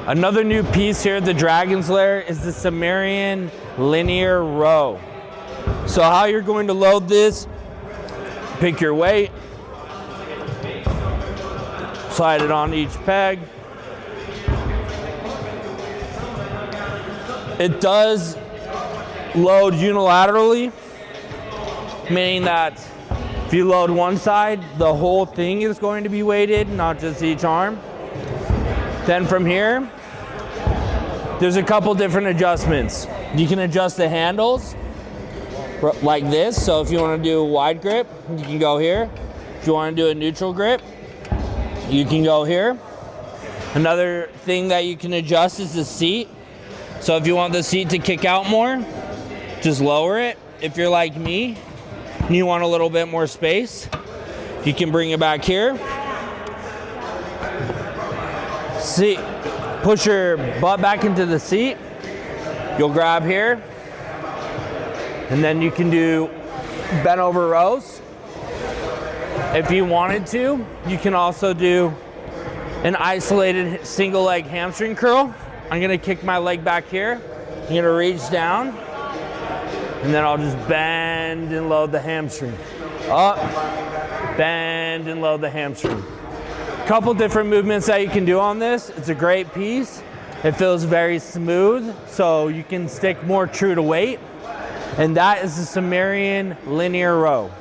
Another new piece here at the Dragon's Lair is the Cimarian linear row. So how you're going to load this, pick your weight, slide it on each peg. It does load unilaterally, meaning that if you load one side, the whole thing is going to be weighted, not just each arm. Then from here, there's a couple different adjustments. You can adjust the handles like this. So if you want to do a wide grip, you can go here. If you want to do a neutral grip, you can go here. Another thing that you can adjust is the seat. So if you want the seat to kick out more, just lower it. If you're like me and you want a little bit more space, you can bring it back here. Seat, push your butt back into the seat. You'll grab here, and then you can do bent over rows. If you wanted to, you can also do an isolated single leg hamstring curl. I'm gonna kick my leg back here. I'm gonna reach down, and then I'll just bend and load the hamstring. Up, bend and load the hamstring. Couple different movements that you can do on this. It's a great piece. It feels very smooth, so you can stick more true to weight. And that is the Cimarian linear row.